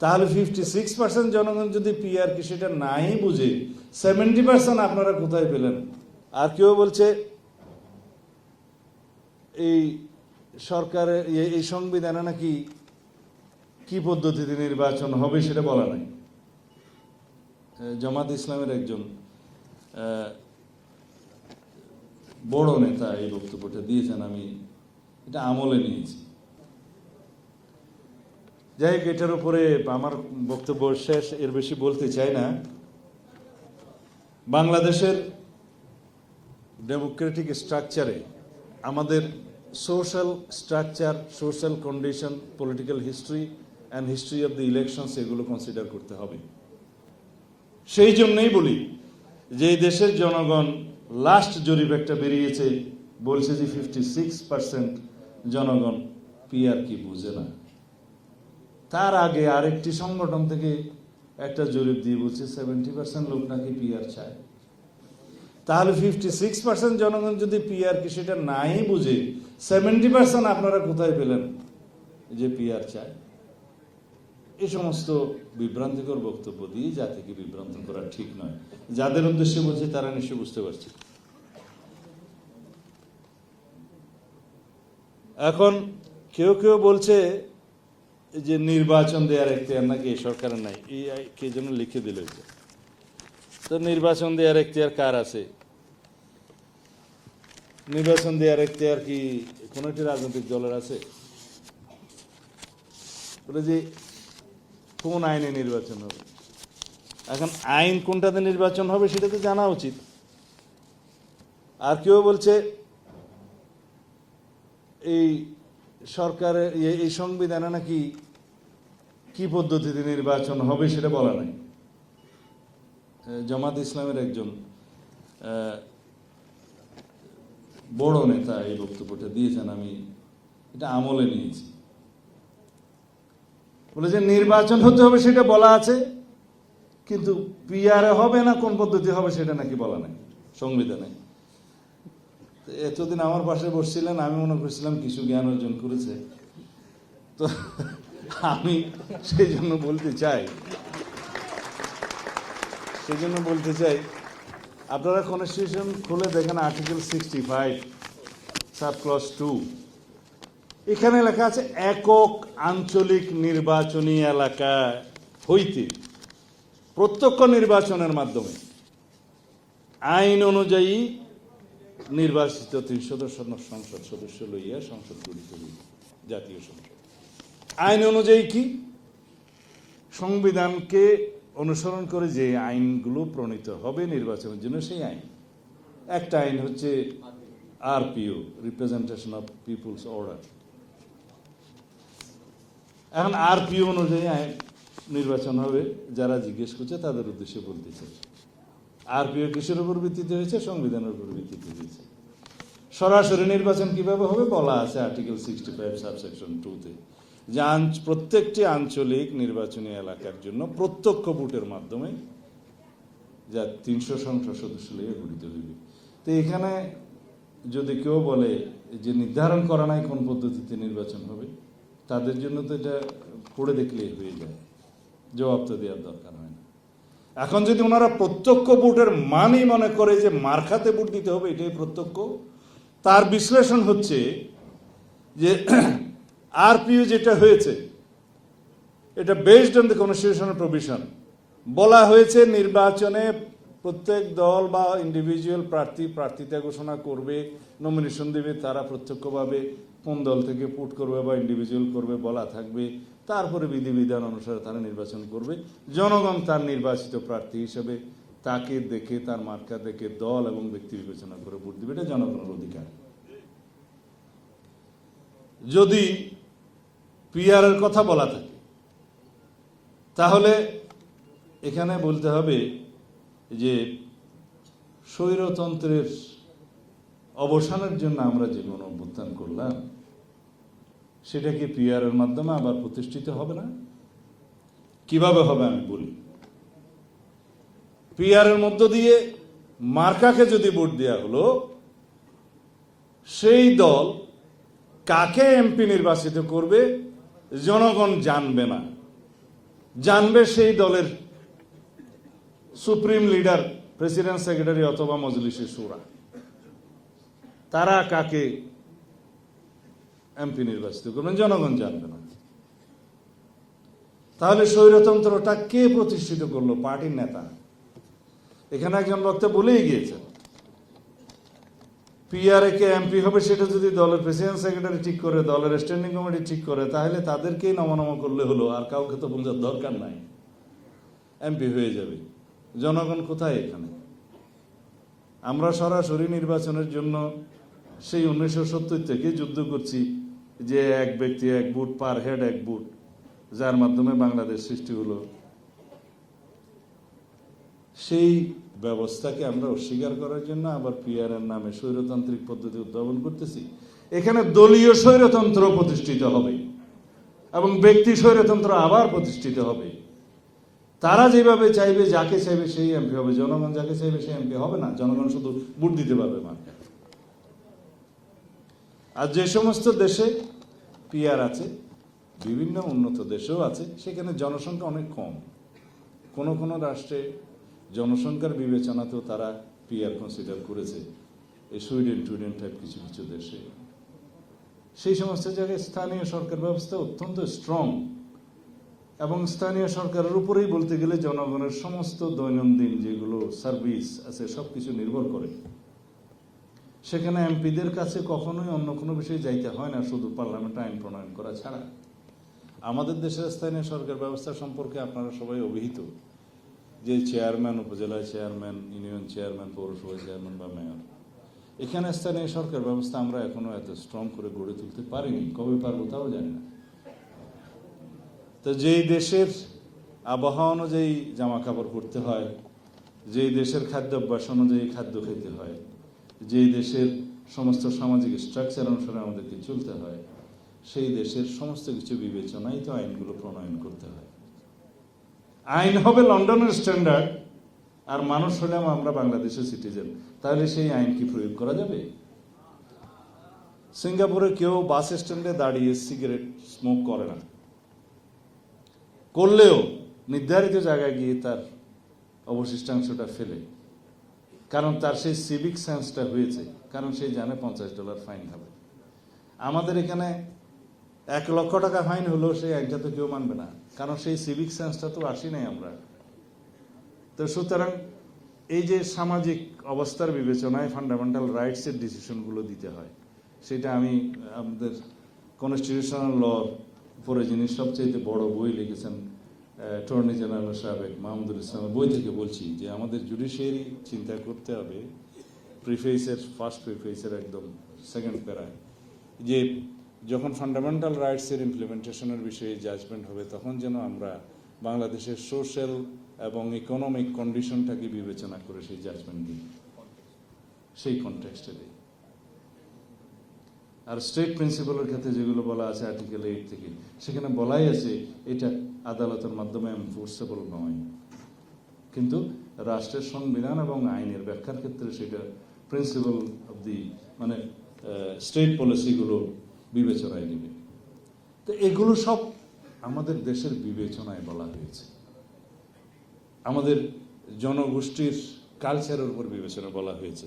তাহলে 56% জনগণ যদি পিআর কি সেটা নাই বুঝে 70% আপনারা কোথায় পেলেন? আর কেউ বলছে এই সরকারের এই সংবিধানে নাকি কি পদ্ধতিতে নির্বাচন হবে সেটা বলা নাই। জামাত ইসলামের একজন বড় নেতা এই বক্তব্যটা দিয়েছেন, আমি এটা আমলে নিয়েছি। যাই হোক, এটার উপরে আমার বক্তব্য শেষ, এর বেশি বলতে চাই না। বাংলাদেশের ডেমোক্রেটিক স্ট্রাকচারে আমাদের social structure, social condition, political history and history of the elections এগুলো কনসিডার করতে হবে। সেই জন্যই বলি যে এই দেশের জনগণ লাস্ট জরিপ একটা বেরিয়েছে, বলছে যে 56% জনগণ পিআর কি বুঝে না। তার আগে আরেকটি সংগঠন থেকে একটা জরিপ দিয়ে বলছে 70% লোক নাকি পিআর চায়। তাহলে 56% জনগণ যদি পিআর কি সেটা নাই বুঝে 70% আপনারা কোথায় পেলেন যে পিআর চায়? এই সমস্ত বিভ্রান্তিকর বক্তব্য দিয়ে জাতিকে বিভ্রান্ত করা ঠিক নয়। যাদের উদ্দেশ্যে বলছে তারা নিশ্চয় বুঝতে পারছে। এখন কেউ কেউ বলছে যে নির্বাচন দেওয়ার এখতিয়ার নাকি এই সরকারের নাই, এই কে যেন লিখে দিল। তো নির্বাচন দেওয়ার এখতিয়ার কার আছে? নির্বাচন দেওয়ার এখতিয়ার কি কোন একটি রাজনৈতিক দলের আছে? বলে যে কোন আইনে নির্বাচন হবে। এখন আইন কোনটাতে নির্বাচন হবে সেটা তো জানা উচিত। আর কেউ বলছে এই সরকারের এই সংবিধানে নাকি কি পদ্ধতিতে নির্বাচন হবে সেটা বলা নাই। জামাত ইসলামের একজন বড় নেতা এই বক্তব্যটা দিয়েছেন, আমি এটা আমলে নিয়েছি। বলে যে নির্বাচন হতে হবে সেটা বলা আছে, কিন্তু পিআরে হবে না কোন পদ্ধতি হবে সেটা নাকি বলা নাই সংবিধানে। এতদিন আমার পাশে বসছিলেন, আমি মনে করছিলাম কিছু জ্ঞান অর্জন করেছে। তো আমি সেই জন্য বলতে চাই আপনারা কনস্টিটিউশন খুলে দেখেন আর্টিকেল 65 সাব ক্লজ 2, এখানে লেখা আছে একক আঞ্চলিক নির্বাচনী এলাকা হইতে প্রত্যক্ষ নির্বাচনের মাধ্যমে আইন অনুযায়ী নির্বাচিত 3 সদস্য সংসদ সদস্য লইয়া সংসদ গঠিত হইবে। জাতীয় সংসদ আইন অনুযায়ী কি? সংবিধানকে অনুসরণ করে যে আইনগুলো প্রণীত হবে নির্বাচনের জন্য সেই আইন। একটা আইন হচ্ছে RPO, representation of people's order. এখন আরপিও অনুযায়ী আইন নির্বাচন হবে। যারা জিজ্ঞেস করছে তাদের উদ্দেশ্যে বলতে চাই, আরপিও কিসের উপর ভিত্তিতে হয়েছে? সংবিধানের উপর ভিত্তিতে হয়েছে। সরাসরি নির্বাচন কিভাবে হবে বলা আছে আর্টিকেল 65 সাবসেকশন 2-তে, যে প্রত্যেকটি আঞ্চলিক নির্বাচনী এলাকার জন্য প্রত্যক্ষ ভোটের মাধ্যমে যা 300 সংসদ সদস্য নিয়ে গঠিত হইবে। তো এখানে যদি কেউ বলে যে নির্ধারণ করা নাই কোন পদ্ধতিতে নির্বাচন হবে, তাদের জন্য তো এটা পড়ে দেখলেই হয়ে যায়, জবাব তো দেওয়ার দরকার হয় না। এখন যদি ওনারা প্রত্যক্ষ ভোটের মানই মনে করে যে মার্কাতে ভোট দিতে হবে এটাই প্রত্যক্ষ, তার বিশ্লেষণ হচ্ছে যে আরপিও যেটা হয়েছে এটা based on the constitutional provision. বলা হয়েছে নির্বাচনে প্রত্যেক দল বা ইন্ডিভিজুয়াল প্রার্থিতা ঘোষণা করবে, নমিনেশন দেবে, তারা প্রত্যক্ষভাবে কোন দল থেকে পুট করবে বা ইন্ডিভিজুয়াল করবে বলা থাকবে। তারপরে বিধিবিধান অনুসারে তারা নির্বাচন করবে। জনগণ তার নির্বাচিত প্রার্থী হিসেবে তাকে দেখে, তার মার্কা দেখে দল এবং ব্যক্তি বিবেচনা করে ভোট দিবে। এটা জনগণের অধিকার। যদি পিআর এর কথা বলা থাকে তাহলে এখানে বলতে হবে যে স্বৈরতন্ত্রের অবসানের জন্য আমরা যে গণ অভ্যুত্থান করলাম সেটা কি পিআর এর মাধ্যমে আবার প্রতিষ্ঠিত হবে না? কিভাবে হবে আমি বলি। পিআর এর মধ্য দিয়ে মার্কাকে যদি ভোট দেওয়া হলো, সেই দল কাকে এমপি নির্বাচিত করবে জনগণ জানবে না। জানবে সেই দলের সুপ্রিম লিডার, প্রেসিডেন্ট, সেক্রেটারি অথবা মজলিসে শুরা, তারা কাকে এমপি নির্বাচিত করবেন জনগণ জানবে না। তাহলে স্বৈরতন্ত্রটা কে প্রতিষ্ঠিত করলো? পার্টির নেতা। এখানে একজন বক্তা বলেই গিয়েছেন, পিআরএ কে এমপি হবে সেটা যদি দলের প্রেসিডেন্ট সেক্রেটারি ঠিক করে, দলের স্ট্যান্ডিং কমিটি ঠিক করে, তাহলে তাদেরকেই নমনম করলে হলো, আর কাউকে তো বোঝার দরকার নাই, এমপি হয়ে যাবে। জনগণ কোথায় এখানে? আমরা সরাসরি নির্বাচনের জন্য সেই 1970 থেকে যুদ্ধ করছি, যে এক ব্যক্তি এক ভোট, পার হেড এক ভোট, যার মাধ্যমে বাংলাদেশ সৃষ্টি হলো। সেই ব্যবস্থাকে আমরা অস্বীকার করার জন্য আবার পিআরএর নামে স্বৈরতান্ত্রিক পদ্ধতি উদ্ভাবন করতেছি। এখানে দলীয় স্বৈরতন্ত্র প্রতিষ্ঠিত হবে এবং ব্যক্তি স্বৈরতন্ত্র আবার প্রতিষ্ঠিত হবে। তারা যেভাবে চাইবে, যাকে চাইবে সেই এমপি হবে, জনগণ যাকে চাইবে সেই এমপি হবে না। জনগণ শুধু ভোট দিতে পারবে মাত্র। আর যে সমস্ত দেশে পিআর আছে, বিভিন্ন উন্নত দেশেও আছে, সেখানে জনসংখ্যা অনেক কম। কোন কোন রাষ্ট্রে জনসংখ্যার বিবেচনাতেও তারা পিআর কনসিডার করেছে, এই সুইডেন টুইডেন টাইপ কিছু কিছু দেশে। সেই সমস্ত জায়গায় স্থানীয় সরকার ব্যবস্থা অত্যন্ত স্ট্রং, এবং স্থানীয় সরকারের উপরেই বলতে গেলে জনগণের সমস্ত দৈনন্দিন যেগুলো সার্ভিস আছে সবকিছু নির্ভর করে। সেখানে এমপিদের কাছে কখনোই অন্য কোনো বিষয়ে যাইতে হয় না, শুধু পার্লামেন্টে আইন প্রণয়ন করা ছাড়া। আমাদের দেশের স্থানীয় সরকার ব্যবস্থা সম্পর্কে আপনারা সবাই অবহিত, যে চেয়ারম্যান, উপজেলা চেয়ারম্যান, ইউনিয়ন চেয়ারম্যান, পৌরসভা চেয়ারম্যান বা মেয়র, এখানে স্থানীয় সরকার ব্যবস্থা আমরা এখনো এত স্ট্রং করে গড়ে তুলতে পারিনি। কবে পারবো তাও জানি না। তো যেই দেশের আবহাওয়া অনুযায়ী জামা কাপড় পরতে হয়, যেই দেশের খাদ্যাভ্যাস অনুযায়ী খাদ্য খেতে হয়, যেই দেশের সমস্ত সামাজিক স্ট্রাকচার অনুসারে আমাদেরকে চলতে হয়, সেই দেশের সমস্ত কিছু বিবেচনায় তো আইনগুলো প্রণয়ন করতে হয়। আইন হবে লন্ডনের স্ট্যান্ডার্ড, আর মানুষ হলাম আমরা বাংলাদেশের সিটিজেন, তাহলে সেই আইন কি প্রয়োগ করা যাবে? সিঙ্গাপুরে কেউ বাস স্ট্যান্ডে দাঁড়িয়ে সিগারেট স্মোক করে না, করলেও নির্ধারিত জায়গায় গিয়ে তার অবশিষ্টাংশটা ফেলে, কারণ তার সেই সিভিক সেন্সটা হয়েছে, কারণ সে জানে $50 ফাইন হবে। আমাদের এখানে 1 লক্ষ টাকা ফাইন হলেও সেই আইনটা তো কেউ মানবে না, কারণ সেই সিভিক সেন্সটা তো আসি নাই আমরা। তো সুতরাং এই যে সামাজিক অবস্থার বিবেচনায় ফান্ডামেন্টাল রাইটসের ডিসিশনগুলো দিতে হয়, সেটা আমি আমাদের কনস্টিটিউশনাল ল উপরে যিনি সবচেয়ে বড় বই লিখেছেন, অ্যাটর্নি জেনারেল সাবেক মাহমুদুল ইসলামের বই থেকে বলছি, যে আমাদের জুডিশিয়ারি চিন্তা করতে হবে, প্রিফেসের ফার্স্ট প্রিফেসের একদম সেকেন্ড প্যারায়, যে যখন ফান্ডামেন্টাল রাইটসের ইমপ্লিমেন্টেশনের বিষয়ে জাজমেন্ট হবে, তখন যেন আমরা বাংলাদেশের সোশ্যাল এবং ইকোনমিক কন্ডিশনটাকে বিবেচনা করে সেই জাজমেন্ট দিই, সেই কনটেক্সটে দিই। আর স্টেট প্রিন্সিপালের ক্ষেত্রে যেগুলো বলা আছে আর্টিকেল 8 থেকে, সেখানে বলাই আছে এটা আদালতের মাধ্যমে এনফোর্সেবল নয়, কিন্তু রাষ্ট্রের সংবিধান এবং আইনের ব্যাখ্যার ক্ষেত্রে সেটা প্রিন্সিপাল অব দি মানে স্টেট পলিসিগুলো বিবেচনায় নেবে। তো এগুলো সব আমাদের দেশের বিবেচনায় বলা হয়েছে, আমাদের জনগোষ্ঠীর কালচারের উপর বিবেচনা বলা হয়েছে।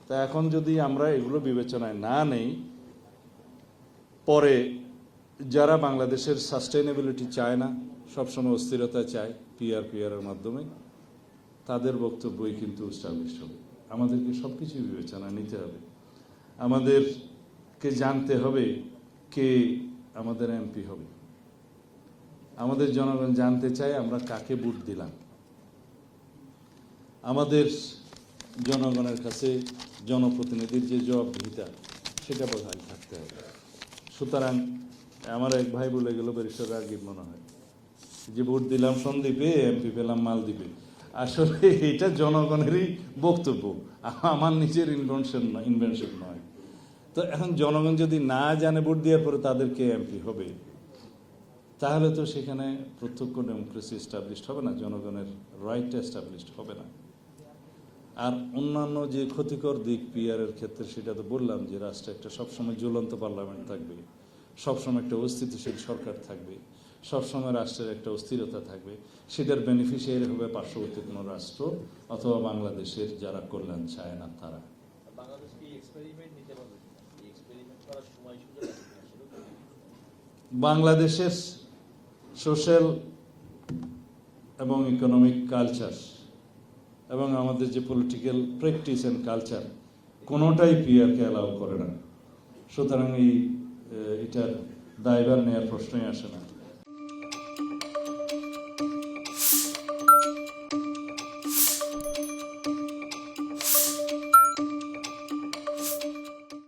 তা এখন যদি আমরা এগুলো বিবেচনায় না নেই, পরে যারা বাংলাদেশের সাস্টেইনেবিলিটি চায় না, সবসময় অস্থিরতা চায় পিআর-পিআরের মাধ্যমে, তাদের বক্তব্যই কিন্তু এস্টাবলিশ হবে। আমাদেরকে সব কিছু বিবেচনা নিতে হবে। আমাদেরকে জানতে হবে কে আমাদের এমপি হবে। আমাদের জনগণ জানতে চায় আমরা কাকে ভোট দিলাম। আমাদের জনগণের কাছে জনপ্রতিনিধির যে জবাবদিহিতা, সেটা বজায় থাকতে হবে। সুতরাং আমার এক ভাই বলে গেল, ব্যারিস্টার রাগিব মনে হয়, যে ভোট দিলাম সন্দ্বীপে, এমপি পেলাম মালদ্বীপে। আসলে এটা জনগণেরই বক্তব্য, আমার নিজের ইনভেনশন নয়। তো এখন জনগণ যদি না জানে ভোট দেওয়ার পরে তাদেরকে এমপি হবে, তাহলে তো সেখানে প্রত্যক্ষ ডেমোক্রেসি এস্টাবলিশড হবে না, জনগণের রাইটটা এস্টাবলিশড হবে না। আর অন্যান্য যে ক্ষতিকর দিক পিআরের ক্ষেত্রে, সেটা তো বললাম, যে রাষ্ট্রে একটা সবসময় জ্বলন্ত পার্লামেন্ট থাকবে, সবসময় একটা অস্থিতিশীল সরকার থাকবে, সবসময় রাষ্ট্রের একটা অস্থিরতা থাকবে, সেটার বেনিফিশিয়ারি হবে পার্শ্ববর্তী কোনো রাষ্ট্র অথবা বাংলাদেশের যারা কল্যাণ চায় না তারা। বাংলাদেশ কি এক্সপেরিমেন্ট নিতে পারবে? এই এক্সপেরিমেন্ট করার সময় সুযোগ আছে কিনা সেটা তো দেখি। বাংলাদেশের সোশ্যাল এবং ইকোনমিক কালচার এবং আমাদের যে পলিটিক্যাল প্র্যাকটিস অ্যান্ড কালচার কোনোটাই পিআরকে অ্যালাউ করে না। সুতরাং এটার দায়ভার নেওয়ার প্রশ্নই আসে না।